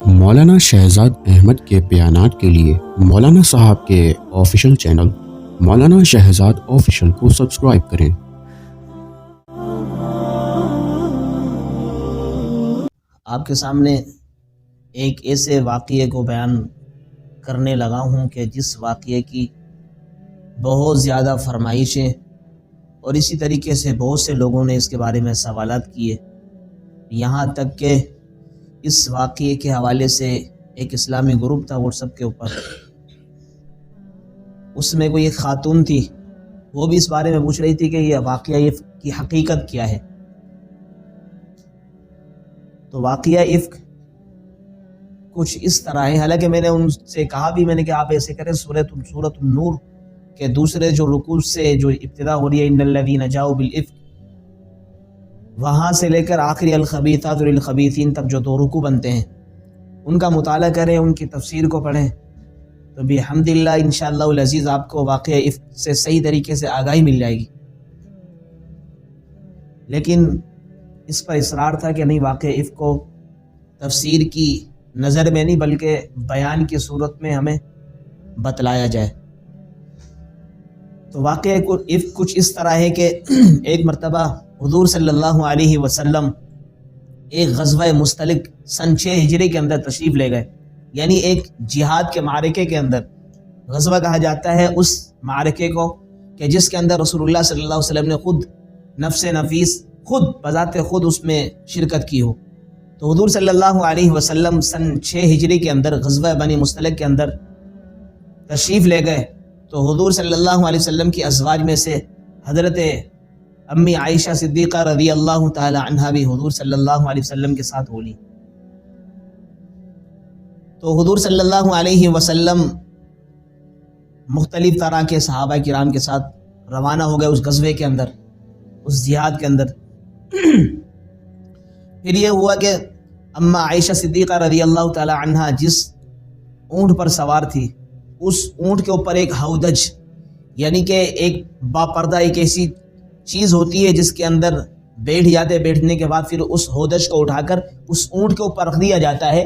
مولانا شہزاد احمد کے بیانات کے لیے مولانا صاحب کے آفیشیل چینل مولانا شہزاد آفیشیل کو سبسکرائب کریں۔ آپ کے سامنے ایک ایسے واقعے کو بیان کرنے لگا ہوں کہ جس واقعے کی بہت زیادہ فرمائشیں اور اسی طریقے سے بہت سے لوگوں نے اس کے بارے میں سوالات کیے، یہاں تک کہ اس واقعے کے حوالے سے ایک اسلامی گروپ تھا واٹس ایپ کے اوپر، اس میں کوئی ایک خاتون تھی، وہ بھی اس بارے میں پوچھ رہی تھی کہ یہ واقعہ کی حقیقت کیا ہے۔ تو واقعہ افک کچھ اس طرح ہے، حالانکہ میں نے ان سے کہا بھی، میں نے کہ آپ ایسے کریں سورۃ النور کے دوسرے جو رکوع سے جو ابتدا ہو رہی ہے ان الذین جاؤوا بالافک، وہاں سے لے کر آخری الخبیثات للخبیثین تک جو دو رکوع بنتے ہیں ان کا مطالعہ کریں، ان کی تفسیر کو پڑھیں، تو بحمدللہ انشاءاللہ العزیز آپ کو واقعہ افک سے صحیح طریقے سے آگاہی مل جائے گی۔ لیکن اس پر اصرار تھا کہ نہیں، واقعہ افک کو تفسیر کی نظر میں نہیں بلکہ بیان کی صورت میں ہمیں بتلایا جائے۔ تو واقعہ افک کچھ اس طرح ہے کہ ایک مرتبہ حضور صلی اللہ علیہ وسلم ایک غزوہ مستلق سن 6 ہجری کے اندر تشریف لے گئے، یعنی ایک جہاد کے معرکے کے اندر، غزوہ کہا جاتا ہے اس معرکے کو کہ جس کے اندر رسول اللہ صلی اللہ علیہ وسلم نے خود نفس نفیس خود بذات خود اس میں شرکت کی ہو۔ تو حضور صلی اللہ علیہ وسلم سن 6 ہجری کے اندر غزوہ بنی مستلق کے اندر تشریف لے گئے، تو حضور صلی اللہ علیہ وسلم کی ازواج میں سے حضرت امی عائشہ صدیقہ رضی اللہ تعالی عنہا بھی حضور صلی اللہ علیہ وسلم کے ساتھ ہولی۔ تو حضور صلی اللہ علیہ وسلم مختلف طرح کے صحابہ کرام کے ساتھ روانہ ہو گئے اس غزوے کے اندر، اس جہاد کے اندر۔ پھر یہ ہوا کہ اما عائشہ صدیقہ رضی اللہ تعالی عنہا جس اونٹ پر سوار تھی، اس اونٹ کے اوپر ایک ہودج، یعنی کہ ایک باپردہ ایک ایسی چیز ہوتی ہے جس کے اندر بیٹھ جاتے، بیٹھنے کے بعد پھر اس ہودج کو اٹھا کر اس اونٹ کے اوپر رکھ دیا جاتا ہے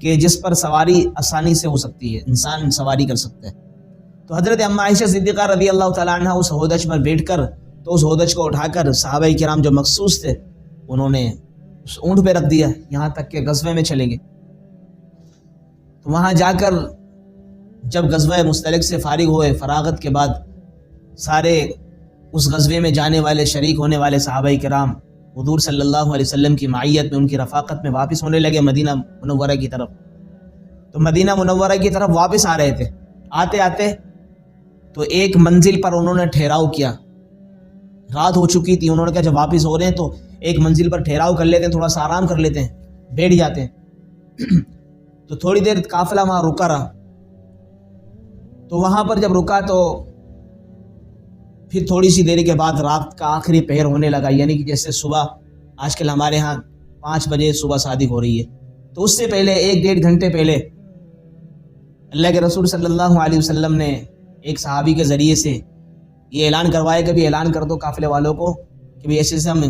کہ جس پر سواری آسانی سے ہو سکتی ہے، انسان سواری کر سکتا ہے۔ تو حضرت اما عائشہ صدیقہ رضی اللہ تعالیٰ عنہ اس ہودج پر بیٹھ کر، تو اس ہودج کو اٹھا کر صحابہ کرام جو مخصوص تھے انہوں نے اس اونٹ پہ رکھ دیا، یہاں تک کہ غزوے میں چلے گئے۔ تو وہاں جا کر جب غزوہ مستلق سے فارغ ہوئے، فراغت کے بعد سارے اس غزوے میں جانے والے، شریک ہونے والے صحابہ کرام حضور صلی اللہ علیہ وسلم کی معیت میں، ان کی رفاقت میں واپس ہونے لگے مدینہ منورہ کی طرف۔ تو مدینہ منورہ کی طرف واپس آ رہے تھے، آتے آتے تو ایک منزل پر انہوں نے ٹھہراؤ کیا، رات ہو چکی تھی، انہوں نے کہا جب واپس ہو رہے ہیں تو ایک منزل پر ٹھہراؤ کر لیتے ہیں، تھوڑا سا آرام کر لیتے ہیں، بیٹھ جاتے ہیں۔ تو تھوڑی دیر قافلہ وہاں رکا رہا، تو وہاں پر جب رکا تو پھر تھوڑی سی دیر کے بعد رات کا آخری پہر ہونے لگا، یعنی کہ جیسے صبح آج کل ہمارے ہاں 5 بجے صبح صادق ہو رہی ہے، تو اس سے پہلے 1-1.5 گھنٹے پہلے اللہ کے رسول صلی اللہ علیہ وسلم نے ایک صحابی کے ذریعے سے یہ اعلان کروایا کہ بھی اعلان کر دو قافلے والوں کو کہ بھی ایسے سے ہم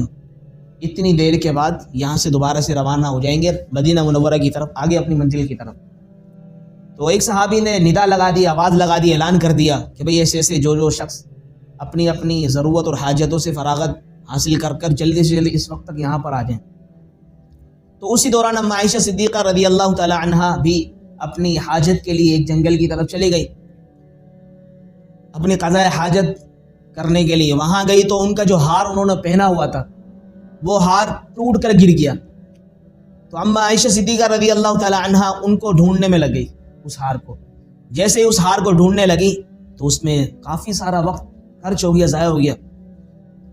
اتنی دیر کے بعد یہاں سے دوبارہ سے روانہ ہو جائیں گے مدینہ منورہ کی طرف، آگے اپنی منزل کی طرف۔ تو ایک صحابی نے ندا لگا دی، آواز لگا دی، اعلان کر دیا کہ بھئی ایسے ایسے جو شخص اپنی اپنی ضرورت اور حاجتوں سے فراغت حاصل کر کر جلدی سے جلدی اس وقت تک یہاں پر آ جائیں۔ تو اسی دوران اما عائشہ صدیقہ رضی اللہ تعالی عنہا بھی اپنی حاجت کے لیے ایک جنگل کی طرف چلی گئی، اپنی قضاء حاجت کرنے کے لیے وہاں گئی، تو ان کا جو ہار انہوں نے پہنا ہوا تھا وہ ہار ٹوٹ کر گر گیا۔ تو اما عائشہ صدیقہ رضی اللہ تعالی عنہا ان کو ڈھونڈنے میں لگ گئی، اس ہار کو۔ جیسے ہی اس ہار کو ڈھونڈنے لگی تو اس میں کافی سارا وقت خرچ ہو گیا، ضائع ہو گیا۔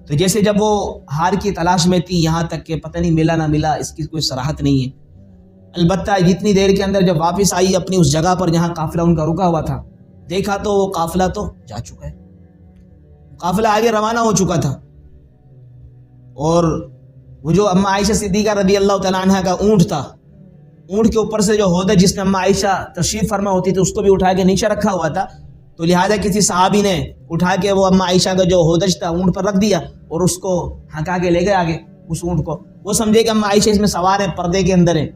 تو جیسے جب وہ ہار کی تلاش میں تھی، یہاں تک کہ پتہ نہیں ملا نہ ملا، اس کی کوئی صراحت نہیں ہے۔ البتہ جتنی دیر کے اندر جب واپس آئی اپنی اس جگہ پر جہاں قافلہ ان کا رکا ہوا تھا، دیکھا تو وہ قافلہ تو جا چکا ہے، قافلہ آگے روانہ ہو چکا تھا، اور وہ جو اما عائشہ صدیقہ رضی اللہ تعالیٰ عنہ کا اونٹ تھا، اونٹ کے اوپر سے جو ہودج جس میں اما عائشہ تشریف فرما ہوتی تھی اس کو بھی اٹھا کے نیچے رکھا ہوا تھا، تو لہٰذا کسی صحابی نے اٹھا کے وہ اما عائشہ کا جو ہودج تھا اونٹ پر رکھ دیا اور اس کو ہنکا کے لے گئے آگے اس اونٹ کو۔ وہ سمجھے کہ اما عائشہ اس میں سوار ہیں، پردے کے اندر ہیں،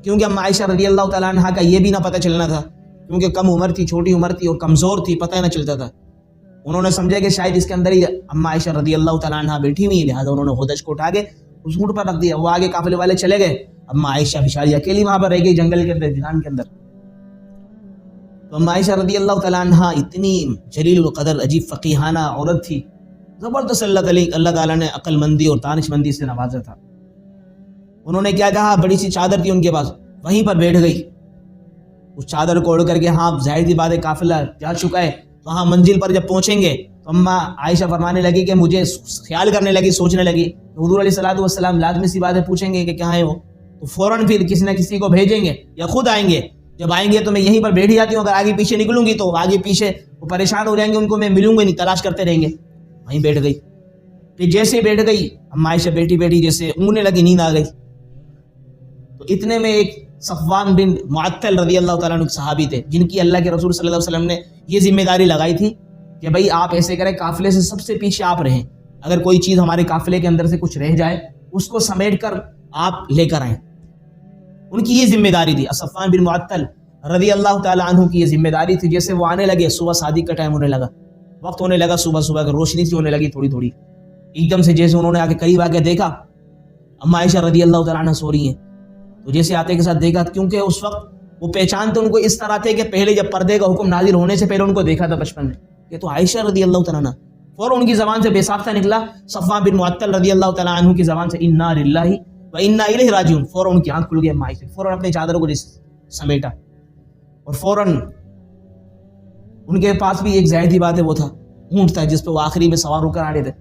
کیونکہ اما عائشہ رضی اللہ تعالیٰ عنہ کا یہ بھی نہ پتہ چلنا تھا، کیونکہ کم عمر تھی، چھوٹی عمر تھی اور کمزور تھی، پتہ ہی نہ چلتا تھا۔ انہوں نے سمجھا کہ شاید اس کے اندر ہی اما عائشہ رضی اللہ تعالیٰ عنہ بیٹھی ہوئی، لہٰذا انہوں نے ہودج کو اٹھا کے اس اونٹ پر رکھ دیا۔ وہ آگے قافلے والے چلے گئے، اما عائشہ بیچاری اکیلی وہاں پر رہ گئی جنگل کے اندر، جنان کے اندر۔ تو اما عائشہ رضی اللہ تعالیٰ عنہ اتنی جلیل القدر عجیب فقیہانہ عورت تھی، زبردست اللہ تعالیٰ نے عقل مندی اور دانش مندی سے نوازا تھا۔ انہوں نے کیا کہا، بڑی سی چادر تھی ان کے پاس، وہیں پر بیٹھ گئی، اس چادر کو اوڑھ کر کے، ہاں ظاہر سی بات ہے قافلہ جا چکا ہے، وہاں منزل پر جب پہنچیں گے تو اما عائشہ فرمانے لگی کہ مجھے خیال کرنے لگی، سوچنے لگی کہ حضور علیہ الصلوۃ والسلام لازمی سی بات ہے پوچھیں گے کہ کہاں ہے وہ، تو فوراً پھر کسی نہ کسی کو بھیجیں گے یا خود آئیں گے۔ جب آئیں گے تو میں یہیں پر بیٹھ جاتی ہوں، اگر آگے پیچھے نکلوں گی تو آگے پیچھے وہ پریشان ہو جائیں گے، ان کو میں ملوں گا نہیں، تلاش کرتے رہیں گے۔ وہیں بیٹھ گئی۔ پھر جیسے بیٹھ گئی اما عائشہ بیٹھی بیٹھی جیسے اونگنے لگی، نیند آ گئی۔ تو اتنے میں ایک صفوان بن معطل رضی اللہ تعالیٰ عنہ صحابی تھے، جن کی اللہ کے رسول صلی اللہ علیہ وسلم نے یہ ذمہ داری لگائی تھی کہ بھائی آپ ایسے کریں، قافلے سے سب سے پیچھے آپ رہیں، اگر کوئی چیز ہمارے قافلے کے اندر سے کچھ رہ جائے اس کو سمیٹ کر آپ لے کر آئیں۔ ان کی یہ ذمہ داری تھی، صفوان بن معطل رضی اللہ تعالیٰ عنہ کی یہ ذمہ داری تھی۔ جیسے وہ آنے لگے، صبح صادق کا ٹائم ہونے لگا، وقت ہونے لگا، صبح صبح کی روشنی سی ہونے لگی تھوڑی تھوڑی، ایک دم سے جیسے انہوں نے آ کے قریب آ کے دیکھا اما عائشہ رضی اللہ تعالیٰ عنہ سو رہی ہیں، تو جیسے آتے کے ساتھ دیکھا، کیونکہ اس وقت وہ پہچانتے ان کو اس طرح تھے کہ پہلے جب پردے کا حکم نازل ہونے سے پہلے ان کو دیکھا تھا بچپن میں، یہ تو عائشہ رضی اللہ تعالیٰ عنہ۔ فوراً ان کی زبان سے بے ساختہ نکلا صفوان بن معطل رضی اللہ تعالیٰ عنہ کی زبان سے، انا للہ و انا الیہ راجعون۔ فوراً ان کی آنکھ کھل گئی اما عائشہ، فوراً اپنے چادروں کو سمیٹا، اور فوراً ان کے پاس بھی ایک ظاہری بات ہے وہ تھا، اونٹ تھا جس پہ وہ آخری میں سوار ہو کر آ رہے تھے،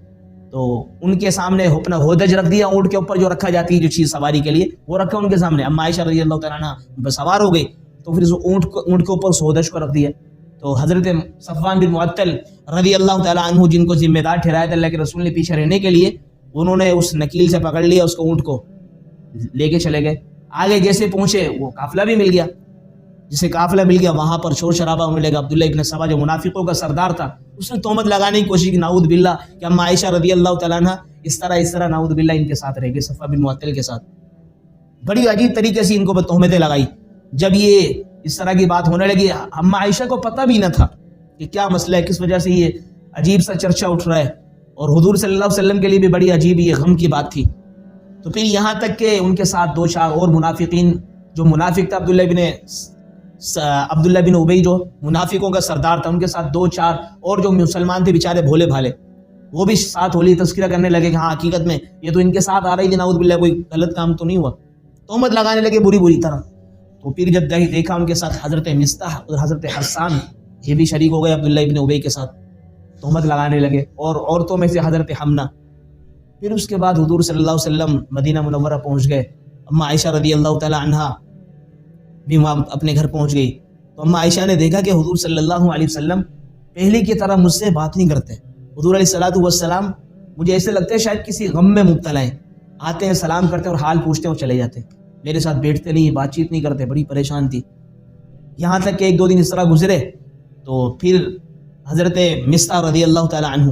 تو ان کے سامنے اپنا ہودج رکھ دیا، اونٹ کے اوپر جو رکھا جاتی ہے جو چیز سواری کے لیے، وہ رکھا ان کے سامنے۔ اما عائشہ رضی اللہ تعالیٰ عنہ سوار ہو گئی، تو پھر اونٹ کے اوپر اس ہودج کو رکھ دیا۔ تو حضرت صفوان بن معطل رضی اللہ تعالیٰ عنہ جن کو ذمہ دار ٹھہرایا تھا اللہ کے رسول نے پیچھے رہنے کے لیے، انہوں نے اس نکیل سے پکڑ لیا، اس کو اونٹ کو لے کے چلے گئے۔ آگے جیسے پہنچے وہ قافلہ بھی مل گیا، جسے قافلہ مل گیا وہاں پر شور شرابہ ہونے لگا۔ عبداللہ ابن سبا جو منافقوں کا سردار تھا، اس نے تہمت لگانے کی کوشش کی، نعوذ باللہ، کہ اما عائشہ رضی اللہ تعالیٰ عنہ اس طرح نعوذ باللہ ان کے ساتھ رہ گئے، صفوان بن معطل کے ساتھ۔ بڑی عجیب طریقے سے ان کو تہمتیں لگائی۔ جب یہ اس طرح کی بات ہونے لگی، اما عائشہ کو پتہ بھی نہ تھا کہ کیا مسئلہ ہے، کس وجہ سے یہ عجیب سا چرچا اٹھ رہا ہے، اور حضور صلی اللہ علیہ وسلم کے لیے بھی بڑی عجیب یہ غم کی بات تھی۔ تو پھر یہاں تک کہ ان کے ساتھ دو چار اور منافقین، جو منافق تھا عبداللہ بن ابی جو منافقوں کا سردار تھا، ان کے ساتھ دو چار اور جو مسلمان تھے بیچارے بھولے بھالے، وہ بھی ساتھ ہولی تذکرہ کرنے لگے کہ ہاں حقیقت میں یہ تو ان کے ساتھ آ رہی تھی، نعوذ باللہ کوئی غلط کام تو نہیں ہوا، تہمت لگانے لگے بری طرح۔ تو پھر جب دیکھا ان کے ساتھ حضرت مصطح اور حضرت حسان، یہ بھی شریک ہو گئے عبداللہ ابن ابی کے ساتھ، تہمت لگانے لگے، اور عورتوں میں سے حضرت حمنہ۔ پھر اس کے بعد حضور صلی اللہ علیہ وسلم مدینہ منورہ پہنچ گئے، اما عائشہ رضی اللہ تعالیٰ عنہ بھی وہاں اپنے گھر پہنچ گئی۔ تو اما عائشہ نے دیکھا کہ حضور صلی اللہ علیہ وسلم پہلے کی طرح مجھ سے بات نہیں کرتے، حضور علیہ الصلوۃ والسلام مجھے ایسے لگتے ہیں شاید کسی غم میں مبتلا ہیں، آتے ہیں سلام کرتے ہیں اور حال پوچھتے ہیں اور چلے جاتے ہیں، میرے ساتھ بیٹھتے نہیں، بات چیت نہیں کرتے، بڑی پریشان تھی۔ یہاں تک کہ ایک دو دن اس طرح گزرے تو پھر حضرت مصطح رضی اللہ تعالیٰ عنہ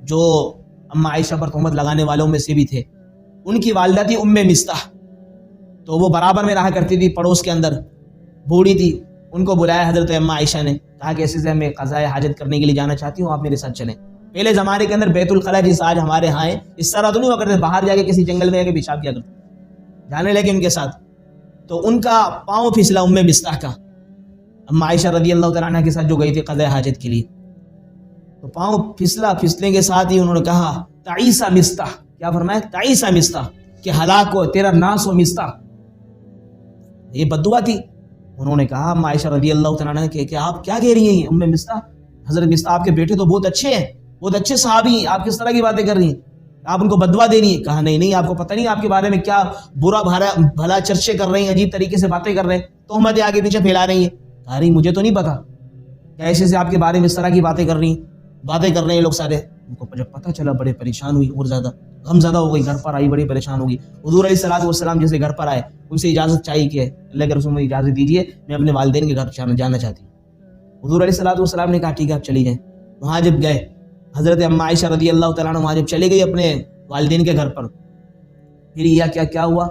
جو اما عائشہ پر تہمت لگانے والوں میں سے بھی تھے، ان کی والدہ تھی ام مصطح، تو وہ برابر میں رہا کرتی تھی پڑوس کے اندر، بوڑھی تھی۔ ان کو بلایا حضرت اما عائشہ نے، کہا کہ ایسے سے میں قضاء حاجت کرنے کے لیے جانا چاہتی ہوں، آپ میرے ساتھ چلیں۔ پہلے زمانے کے اندر بیت الخلاء جس آج ہمارے ہاں ہے، اس طرح تو نہیں ہوا کرتے، باہر جا کے کسی جنگل میں جا کے پیشاب کیا کرتے، جانے لگے ان کے ساتھ۔ تو ان کا پاؤں پھسلا ام مصطح کا، اما عائشہ رضی اللہ تعالیٰ عنہ کے ساتھ جو گئی تھی قضاء حاجت کے لیے، تو پاؤں پھسلنے کے ساتھ ہی انہوں نے کہا تعیسہ مصطح، کیا فرمایا؟ تعیسہ مصطح، کہ ہلاک ہو، تیرا ناس ہو مصطح، یہ بددعا تھی۔ انہوں نے کہا اما عائشہ رضی اللہ تعالیٰ عنہ کہ آپ کیا کہہ رہی ہیں ام مصطح، حضرت مصطح آپ کے بیٹے تو بہت اچھے ہیں، بہت اچھے صحابی ہیں، آپ کس طرح کی باتیں کر رہی ہیں، آپ ان کو بددعا دے رہی ہیں؟ کہا نہیں، آپ کو پتہ نہیں آپ کے بارے میں کیا برا بھلا چرچے کر رہی ہیں، عجیب طریقے سے باتیں کر رہے ہیں، تہمتیں آگے پیچھے پھیلا رہی ہیں۔ کہا رہی مجھے تو نہیں پتا کہ ایسے سے آپ کے بارے میں اس طرح کی باتیں کر رہی ہیں لوگ سارے۔ ان کو جب پتہ چلا بڑے پریشان ہوئی، اور زیادہ غم زدہ ہو گئی، گھر پر آئی بڑی پریشان ہوگی۔ حضور علیہ الصلوۃ والسلام جیسے گھر پر آئے، ان سے اجازت چاہیے کہ اللہ کے رسول مجھے اجازت دیجیے، میں اپنے والدین کے گھر جانا چاہتی ہوں۔ حضور علیہ الصلوۃ والسلام نے کہا ٹھیک ہے آپ چلی جائیں۔ وہاں جب گئے حضرت اما عائشہ رضی اللہ تعالیٰ عنہ وہاں جب چلے گئی اپنے والدین کے گھر پر، پھر یہ کیا ہوا،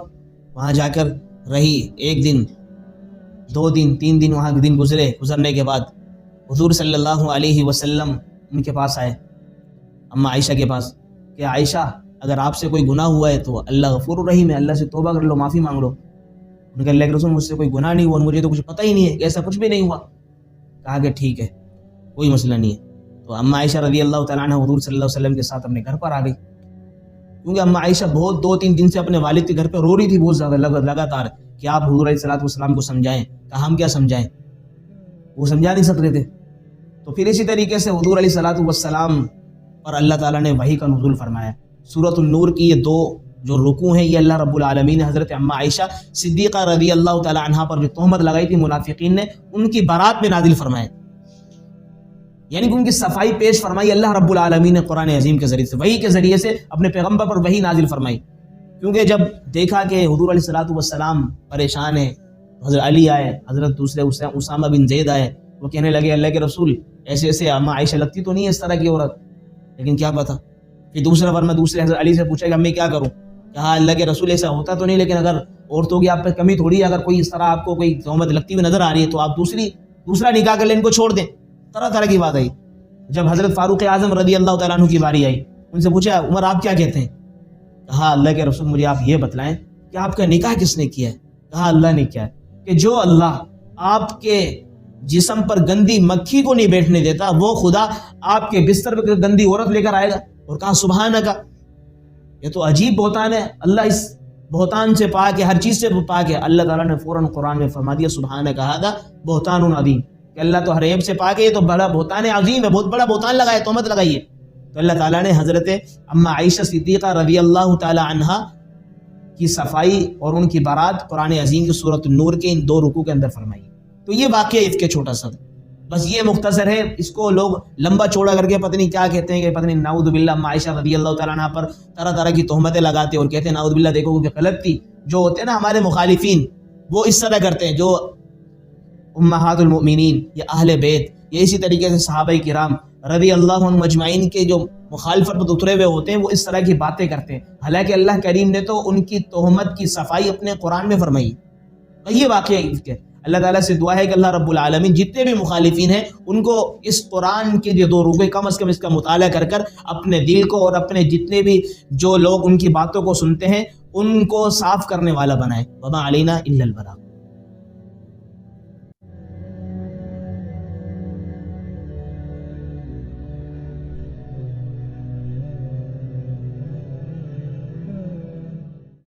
وہاں جا کر رہی 1 دن 2 دن 3 دن، وہاں کے دن گزرنے کے بعد حضور صلی اللہ علیہ وسلم ان کے پاس آئے، اماں عائشہ کے پاس، کہ عائشہ اگر آپ سے کوئی گناہ ہوا ہے تو اللہ غفور الرحیم ہے، اللہ سے توبہ کر لو، معافی مانگ لو۔ ان کے اللہ کے رسول مجھ سے کوئی گناہ نہیں ہوا، مجھے تو کچھ پتہ ہی نہیں ہے کہ ایسا کچھ بھی نہیں ہوا۔ کہا کہ ٹھیک ہے، کوئی مسئلہ نہیں ہے۔ تو اماں عائشہ رضی اللہ تعالیٰ عنہ حضور صلی اللہ علیہ وسلم کے ساتھ اپنے گھر پر آ گئی، کیونکہ اماں عائشہ بہت 2-3 دن سے اپنے والد کے گھر پہ رو رہی تھی بہت زیادہ لگاتار کہ آپ حضور علیہ الصلوۃ والسلام کو سمجھائیں۔ کہا ہم کیا سمجھائیں، وہ سمجھا نہیں سکتے تھے۔ تو پھر اسی طریقے سے حضور علیہ الصلوۃ والسلام پر اللہ تعالیٰ نے وحی کا نزول فرمایا۔ سورۃ النور کی یہ 2 جو رکوع ہیں، یہ اللہ رب العالمین نے حضرت اماں عائشہ صدیقہ رضی اللہ تعالیٰ عنہا پر جو تہمت لگائی تھی منافقین نے، ان کی برات میں نازل فرمائے، یعنی کہ ان کی صفائی پیش فرمائی اللہ رب العالمین نے قرآن عظیم کے ذریعے سے، وحی کے ذریعے سے اپنے پیغمبر پر وحی نازل فرمائی۔ کیونکہ جب دیکھا کہ حضور علیہ الصلوۃ والسلام پریشان ہیں، حضرت علی آئے، حضرت دوسرے اسامہ بن زید آئے، وہ کہنے لگے اللہ کے رسول ایسے اماں عائشہ لگتی تو نہیں ہے اس طرح کی عورت، لیکن کیا پتہ۔ پھر دوسرے حضرت علی سے پوچھا کہ میں کیا کروں، کہا اللہ کے رسول ایسا ہوتا تو نہیں، لیکن اگر عورتوں کی آپ پہ کمی تھوڑی ہے، اگر کوئی اس طرح آپ کو کوئی تہمت لگتی ہوئی نظر آ رہی ہے تو آپ دوسرا نکاح کر لیں، ان کو چھوڑ دیں۔ طرح کی بات آئی۔ جب حضرت فاروق اعظم رضی اللہ تعالیٰ عنہ کی باری آئی، ان سے پوچھا عمر آپ کیا کہتے ہیں، کہا اللہ کے رسول مجھے آپ یہ بتلائیں کہ آپ کا نکاح کس نے کیا ہے، کہا اللہ نے کیا ہے، کہ جو اللہ آپ کے جسم پر گندی مکھی کو نہیں بیٹھنے دیتا، وہ خدا آپ کے بستر پہ گندی عورت لے کر آئے گا۔ اور کہا سبحانک، یہ تو عجیب بہتان ہے، اللہ اس بہتان سے پاک ہے، ہر چیز سے پاک ہے۔ اللہ تعالیٰ نے فوراً قرآن میں فرما دیا سبحانک ھذا بہتان عظیم، کہ اللہ تو ہر عیب سے پاک ہے، یہ تو بڑا بہتان عظیم ہے، بہت بڑا بہتان لگائے، تہمت لگائی ہے۔ تو اللہ تعالیٰ نے حضرت اماں عائشہ صدیقہ رضی اللہ تعالیٰ عنہا کی صفائی اور ان کی برات قرآن عظیم کی سورۃ النور کے ان 2 رکوع کے اندر فرمائی۔ تو یہ واقعہ اس کے چھوٹا سا، بس یہ مختصر ہے، اس کو لوگ لمبا چوڑا کر کے پتہ نہیں کیا کہتے ہیں کہ پتہ نہیں نعوذ باللہ اماں عائشہ رضی اللہ تعالیٰ عنہ پر طرح کی تہمتیں لگاتے اور کہتے ہیں نعوذ باللہ دیکھو کہ غلط تھی۔ جو ہوتے ہیں نا ہمارے مخالفین، وہ اس طرح کرتے ہیں، جو امہات المؤمنین یا اہل بیت یا اسی طریقے سے صحابہ کرام رضی اللہ عنہم اجمعین کے جو مخالفت پر اترے ہوئے ہوتے ہیں، وہ اس طرح کی باتیں کرتے ہیں، حالانکہ اللہ کریم نے تو ان کی تہمت کی صفائی اپنے قرآن میں فرمائی۔ یہ واقعہ اللہ تعالیٰ سے دعا ہے کہ اللہ رب العالمین جتنے بھی مخالفین ہیں ان کو اس قرآن کے جو 2 رکوع کم از کم اس کا مطالعہ کر اپنے دل کو اور اپنے جتنے بھی جو لوگ ان کی باتوں کو سنتے ہیں ان کو صاف کرنے والا بنائے۔ وما علینا الا البلاغ۔